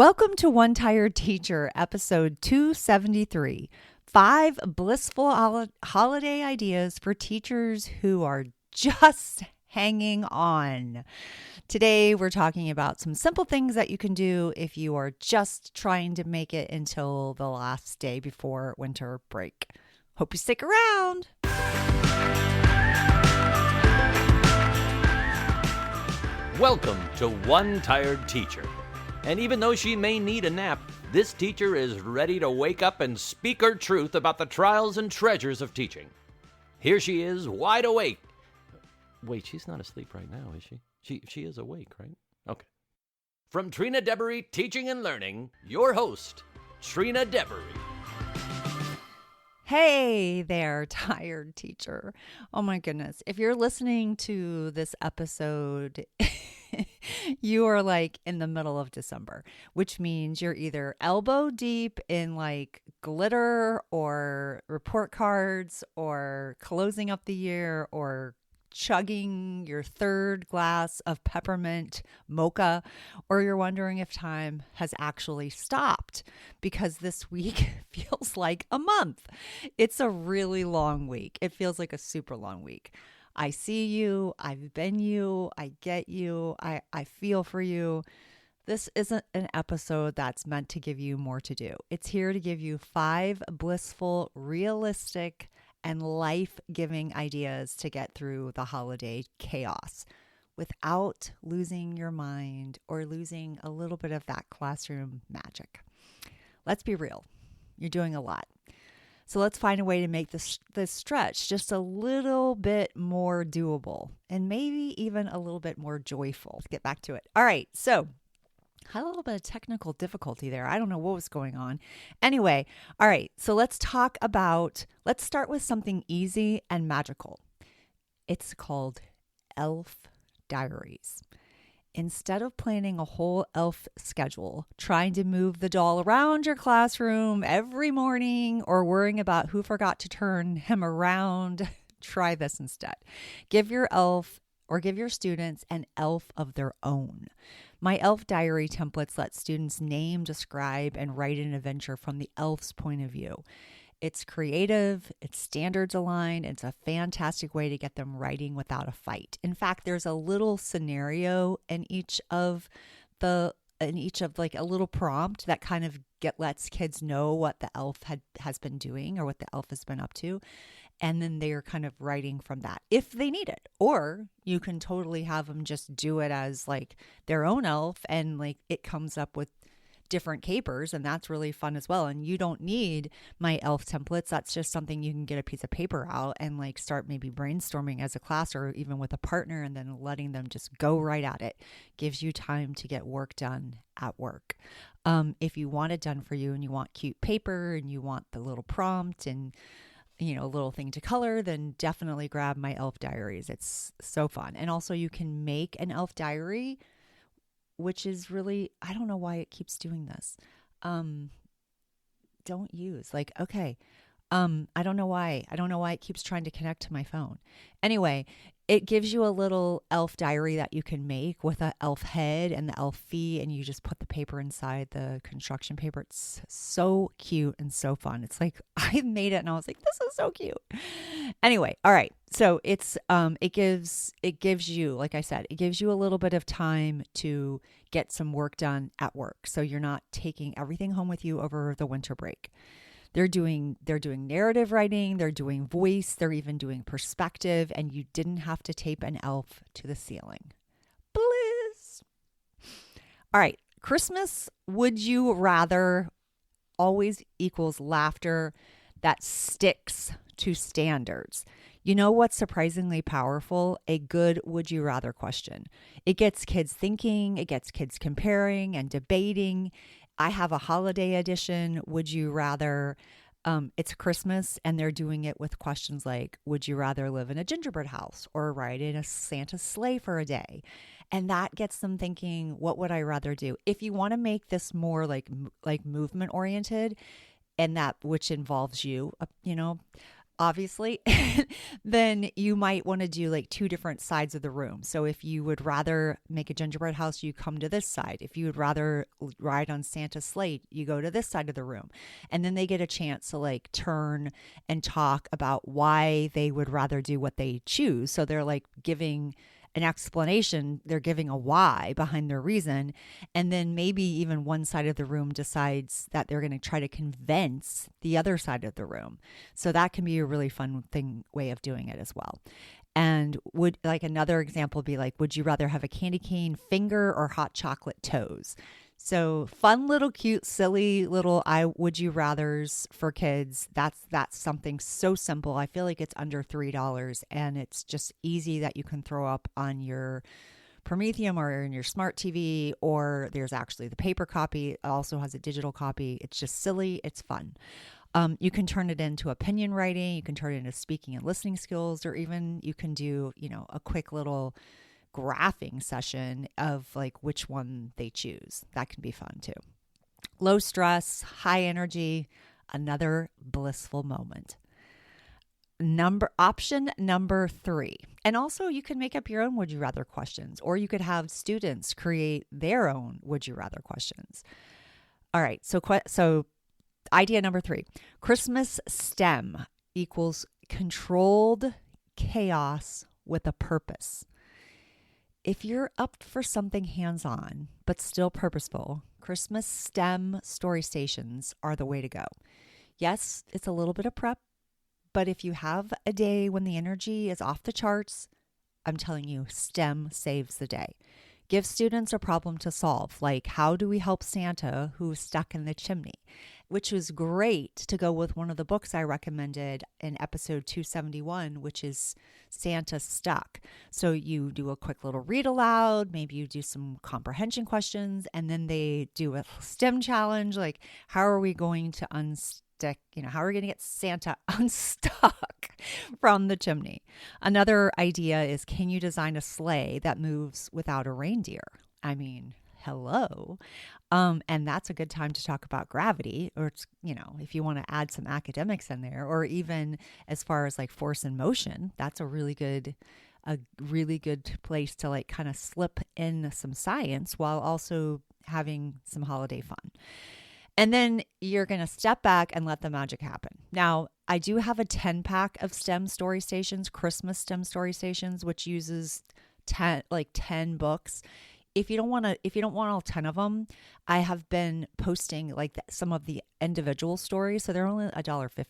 Welcome to One Tired Teacher, episode 273. 5 blissful holiday ideas for teachers who are just hanging on. Today, we're talking about some simple things that you can do if you are just trying to make it until the last day before winter break. Hope you stick around. Welcome to One Tired Teacher. And even though she may need a nap, this teacher is ready to wake up and speak her truth about the trials and treasures of teaching. Here she is, wide awake. Wait, she's not asleep right now, is she? She is awake, right? Okay. From Trina Debery Teaching and Learning, your host, Trina Debery. Hey there, tired teacher. Oh my goodness. If you're listening to this episode, you are like in the middle of December, which means you're either elbow deep in like glitter or report cards or closing up the year or chugging your third glass of peppermint mocha, or you're wondering if time has actually stopped because this week feels like a month. It's a really long week. It feels like a super long week. I see you. I've been you. I get you. I feel for you. This isn't an episode that's meant to give you more to do. It's here to give you 5 blissful, realistic, and life-giving ideas to get through the holiday chaos without losing your mind or losing a little bit of that classroom magic. Let's be real. You're doing a lot. So let's find a way to make this stretch just a little bit more doable and maybe even a little bit more joyful. Let's get back to it. All right. So had a little bit of technical difficulty there. I don't know what was going on. Anyway, all right. So let's start with something easy and magical. It's called Elf Diaries. Instead of planning a whole elf schedule, trying to move the doll around your classroom every morning or worrying about who forgot to turn him around, try this instead. Give your students an elf of their own. My elf diary templates let students name, describe, and write an adventure from the elf's point of view. It's creative, it's standards aligned, it's a fantastic way to get them writing without a fight. In fact, there's a little scenario in each of like a little prompt that kind of lets kids know what the elf has been doing or what the elf has been up to. And then they're kind of writing from that if they need it. Or you can totally have them just do it as like their own elf and like it comes up with different capers, and that's really fun as well. And you don't need my elf templates. That's just something you can get a piece of paper out and like start maybe brainstorming as a class or even with a partner and then letting them just go right at it. Gives you time to get work done at work. If you want it done for you and you want cute paper and you want the little prompt and a little thing to color, then definitely grab my elf diaries. It's so fun. And also you can make an elf diary, which is really, I don't know why it keeps doing this. Don't use I don't know why. I don't know why it keeps trying to connect to my phone. Anyway, it gives you a little elf diary that you can make with an elf head and the elf feet, and you just put the paper inside the construction paper. It's so cute and so fun. It's like I made it and I was like, this is so cute. Anyway, all right. So it gives you, like I said, it gives you a little bit of time to get some work done at work. So you're not taking everything home with you over the winter break. They're doing narrative writing, they're doing voice, they're even doing perspective, and you didn't have to tape an elf to the ceiling. Bliss. All right, Christmas, would you rather always equals laughter that sticks to standards. You know what's surprisingly powerful? A good would you rather question. It gets kids thinking, it gets kids comparing and debating. I have a holiday edition, would you rather, it's Christmas and they're doing it with questions like, would you rather live in a gingerbread house or ride in a Santa sleigh for a day? And that gets them thinking, what would I rather do? If you want to make this more like movement oriented and that which involves you, obviously, then you might want to do like two different sides of the room. So if you would rather make a gingerbread house, you come to this side. If you would rather ride on Santa's sleigh, you go to this side of the room. And then they get a chance to like turn and talk about why they would rather do what they choose. So they're like giving an explanation, they're giving a why behind their reason. And then maybe even one side of the room decides that they're going to try to convince the other side of the room. So that can be a really fun way of doing it as well. And would like another example be like, would you rather have a candy cane finger or hot chocolate toes? So fun little cute silly little would you rathers for kids. That's something so simple. I feel like it's under $3 and it's just easy that you can throw up on your Prometheum or in your smart TV, or there's actually the paper copy. It also has a digital copy. It's just silly. It's fun. You can turn it into opinion writing. You can turn it into speaking and listening skills, or even you can do, a quick little graphing session of like which one they choose. That can be fun too. Low stress, high energy, another blissful moment. Option number 3. And also you can make up your own would you rather questions, or you could have students create their own would you rather questions. All right. So idea number 3, Christmas STEM equals controlled chaos with a purpose. If you're up for something hands-on, but still purposeful, Christmas STEM story stations are the way to go. Yes, it's a little bit of prep, but if you have a day when the energy is off the charts, I'm telling you, STEM saves the day. Give students a problem to solve, like how do we help Santa who's stuck in the chimney? Which was great to go with one of the books I recommended in episode 271, which is Santa Stuck. So you do a quick little read aloud, maybe you do some comprehension questions, and then they do a STEM challenge, like how are we going to how are we going to get Santa unstuck from the chimney? Another idea is, can you design a sleigh that moves without a reindeer? I mean, hello. And that's a good time to talk about gravity, or, if you want to add some academics in there, or even as far as like force and motion, that's a really good place to like kind of slip in some science while also having some holiday fun. And then you're going to step back and let the magic happen. Now, I do have a 10-pack of STEM story stations, Christmas STEM story stations, which uses 10 books. If you don't want all 10 of them, I have been posting like some of the individual stories, so they're only $1.50.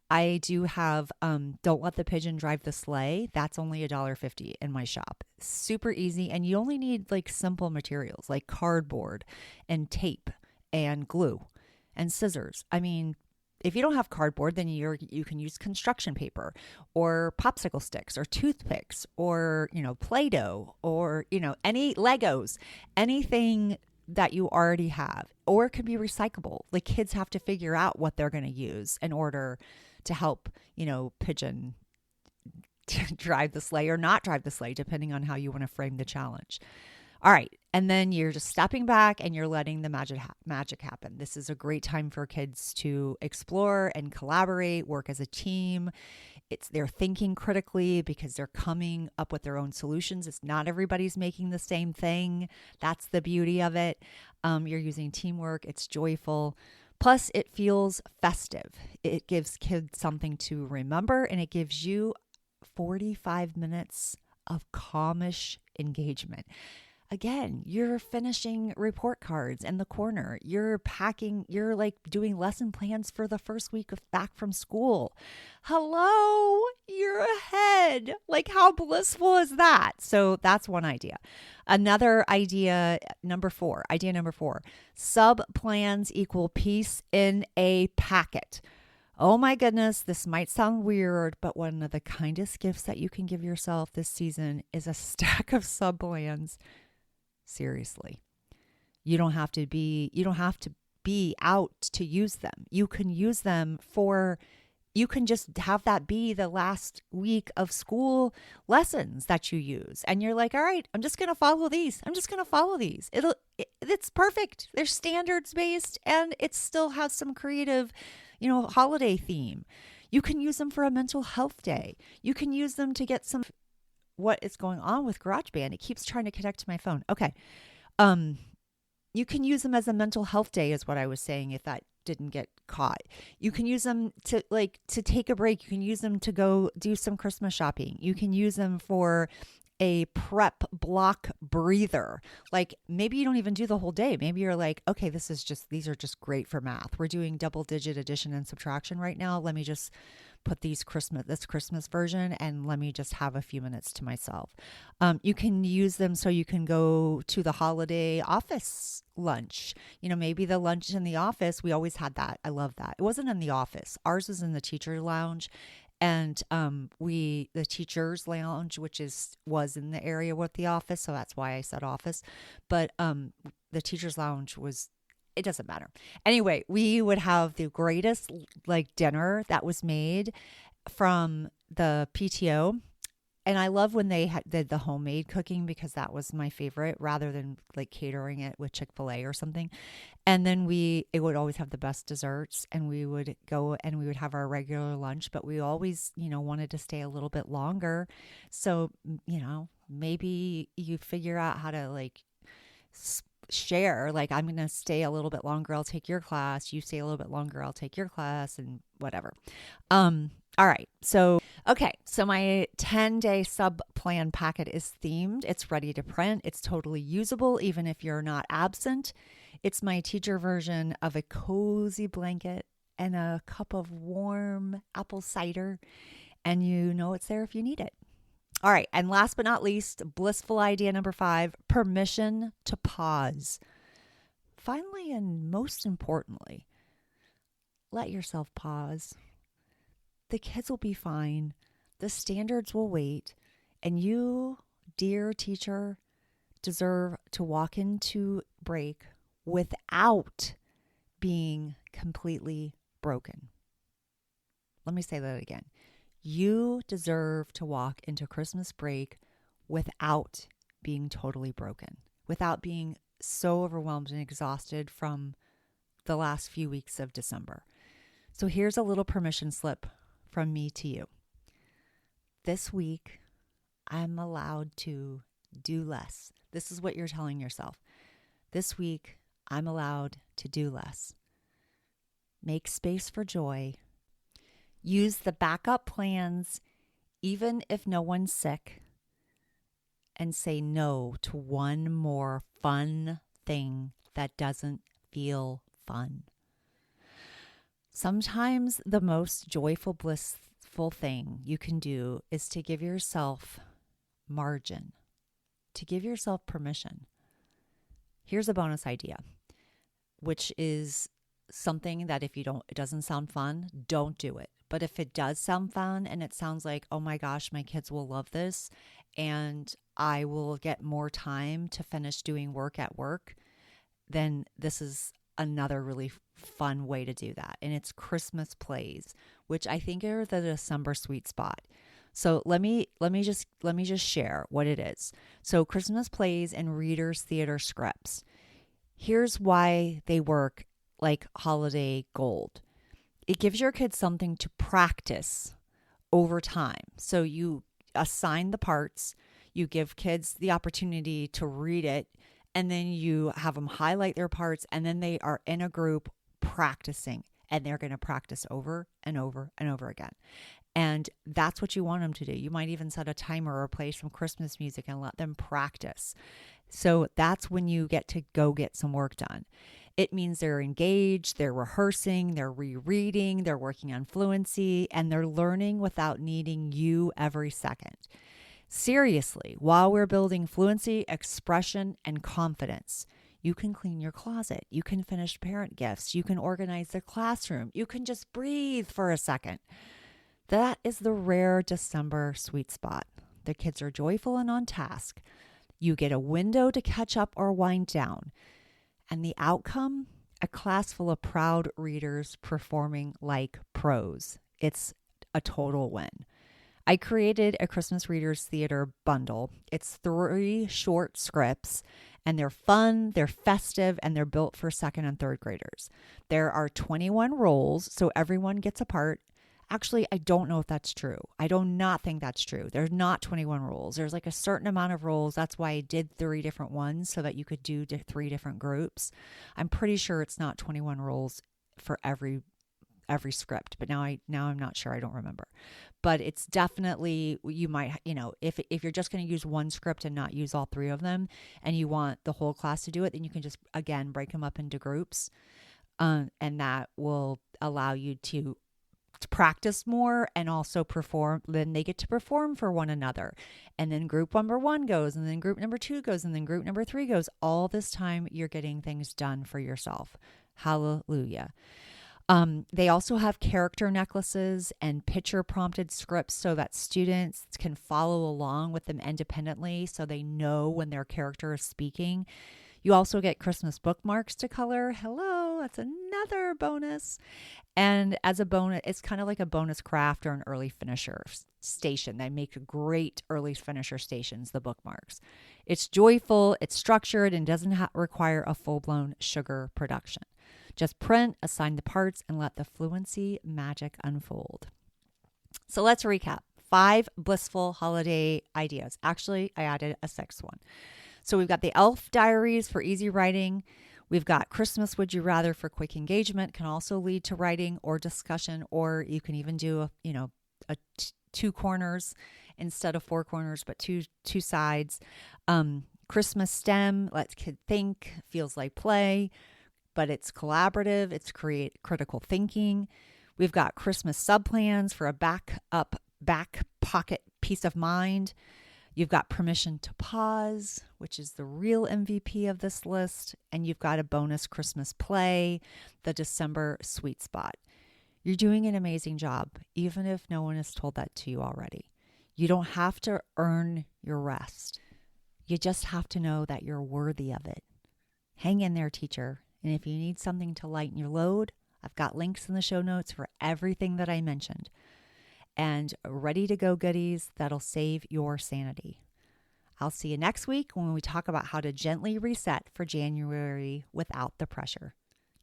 I do have Don't Let the Pigeon Drive the Sleigh. That's only $1.50 in my shop. Super easy, and you only need like simple materials like cardboard and tape and glue and scissors. I mean, if you don't have cardboard, then you can use construction paper or popsicle sticks or toothpicks or, Play-Doh or, any Legos, anything that you already have, or it could be recyclable. Like kids have to figure out what they're going to use in order to help, pigeon drive the sleigh or not drive the sleigh, depending on how you want to frame the challenge. All right. And then you're just stepping back and you're letting the magic happen. This is a great time for kids to explore and collaborate, work as a team. They're thinking critically because they're coming up with their own solutions. It's not everybody's making the same thing. That's the beauty of it. You're using teamwork. It's joyful. Plus, it feels festive. It gives kids something to remember, and it gives you 45 minutes of calmish engagement. Again, you're finishing report cards in the corner. You're packing, you're like doing lesson plans for the first week of back from school. Hello, you're ahead. Like, how blissful is that? So that's one idea. Another idea number 4, sub plans equal peace in a packet. Oh my goodness, this might sound weird, but one of the kindest gifts that you can give yourself this season is a stack of sub plans. Seriously. You don't have to be out to use them. You can use them you can just have that be the last week of school lessons that you use. And you're like, all right, I'm just going to follow these. It's perfect. They're standards based and it still has some creative, holiday theme. You can use them for a mental health day. You can use them to get some. What is going on with GarageBand? It keeps trying to connect to my phone. Okay. You can use them as a mental health day is what I was saying, if that didn't get caught. You can use them to take a break. You can use them to go do some Christmas shopping. You can use them for a prep block breather. Like maybe you don't even do the whole day. Maybe you're like, okay, these are just great for math. We're doing double digit addition and subtraction right now. Let me just put this Christmas version and let me just have a few minutes to myself. You can use them so you can go to the holiday office lunch. Maybe the lunch in the office, we always had that. I love that. It wasn't in the office. Ours was in the teacher lounge. And the teacher's lounge, which was in the area with the office, so that's why I said office. But the teacher's lounge it doesn't matter. Anyway, we would have the greatest dinner that was made from the PTO. And I love when they did the homemade cooking because that was my favorite rather than catering it with Chick-fil-A or something. And then it would always have the best desserts, and we would go and we would have our regular lunch, but we always, wanted to stay a little bit longer. So, maybe you figure out how to share, I'm going to stay a little bit longer. I'll take your class. You stay a little bit longer. I'll take your class and whatever. All right. So my 10-day sub-plan packet is themed. It's ready to print. It's totally usable, even if you're not absent. It's my teacher version of a cozy blanket and a cup of warm apple cider. And it's there if you need it. All right. And last but not least, blissful idea number 5, permission to pause. Finally, and most importantly, let yourself pause. The kids will be fine. The standards will wait. And you, dear teacher, deserve to walk into break without being completely broken. Let me say that again. You deserve to walk into Christmas break without being totally broken, without being so overwhelmed and exhausted from the last few weeks of December. So here's a little permission slip from me to you. This week, I'm allowed to do less. This is what you're telling yourself. This week, I'm allowed to do less. Make space for joy. Use the backup plans, even if no one's sick. And say no to one more fun thing that doesn't feel fun. Sometimes the most joyful, blissful thing you can do is to give yourself margin, to give yourself permission. Here's a bonus idea, which is something that it doesn't sound fun, don't do it. But if it does sound fun and it sounds like, oh my gosh, my kids will love this and I will get more time to finish doing work at work, then this is another really fun way to do that. And it's Christmas plays, which I think are the December sweet spot. So let me just share what it is. So Christmas plays and readers theater scripts. Here's why they work like holiday gold. It gives your kids something to practice over time. So you assign the parts, you give kids the opportunity to read it, and then you have them highlight their parts, and then they are in a group practicing, and they're going to practice over and over and over again. And that's what you want them to do. You might even set a timer or play some Christmas music and let them practice. So that's when you get to go get some work done. It means they're engaged, they're rehearsing, they're rereading, they're working on fluency, and they're learning without needing you every second. Seriously, while we're building fluency, expression, and confidence, you can clean your closet, you can finish parent gifts, you can organize the classroom, you can just breathe for a second. That is the rare December sweet spot. The kids are joyful and on task. You get a window to catch up or wind down. And the outcome, a class full of proud readers performing like pros. It's a total win. I created a Christmas Readers Theater bundle. It's 3 short scripts, and they're fun, they're festive, and they're built for second and third graders. There are 21 roles, so everyone gets a part. Actually, I don't know if that's true. I do not think that's true. There's not 21 rules. There's like a certain amount of rules. That's why I did 3 different ones so that you could do 3 different groups. I'm pretty sure it's not 21 rules for every script, but now I'm not sure. I don't remember. But it's definitely, you might, if you're just going to use one script and not use all 3 of them, and you want the whole class to do it, then you can just, again, break them up into groups. And that will allow you to practice more and also perform. Then they get to perform for one another. And then group number 1 goes, and then group number 2 goes, and then group number 3 goes. All this time you're getting things done for yourself. Hallelujah. They also have character necklaces and picture prompted scripts so that students can follow along with them independently so they know when their character is speaking. You also get Christmas bookmarks to color. Hello, that's another bonus. And as a bonus, it's kind of like a bonus craft or an early finisher station. They make great early finisher stations, the bookmarks. It's joyful, it's structured, and doesn't require a full-blown sugar production. Just print, assign the parts, and let the fluency magic unfold. So let's recap. 5 blissful holiday ideas. Actually, I added a 6th one. So we've got the Elf Diaries for easy writing. We've got Christmas Would You Rather for quick engagement, can also lead to writing or discussion, or you can even do a 2 corners instead of 4 corners, but two sides. Christmas STEM, let's kid think, feels like play, but it's collaborative. It's critical thinking. We've got Christmas subplans for a back pocket peace of mind. You've got permission to pause, which is the real MVP of this list. And you've got a bonus Christmas play, the December sweet spot. You're doing an amazing job, even if no one has told that to you already. You don't have to earn your rest. You just have to know that you're worthy of it. Hang in there, teacher. And if you need something to lighten your load, I've got links in the show notes for everything that I mentioned. And ready to go goodies that'll save your sanity. I'll see you next week when we talk about how to gently reset for January without the pressure.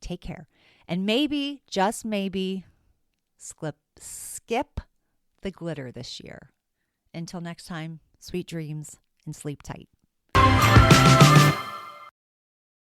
Take care. And maybe, just maybe, skip the glitter this year. Until next time, sweet dreams and sleep tight.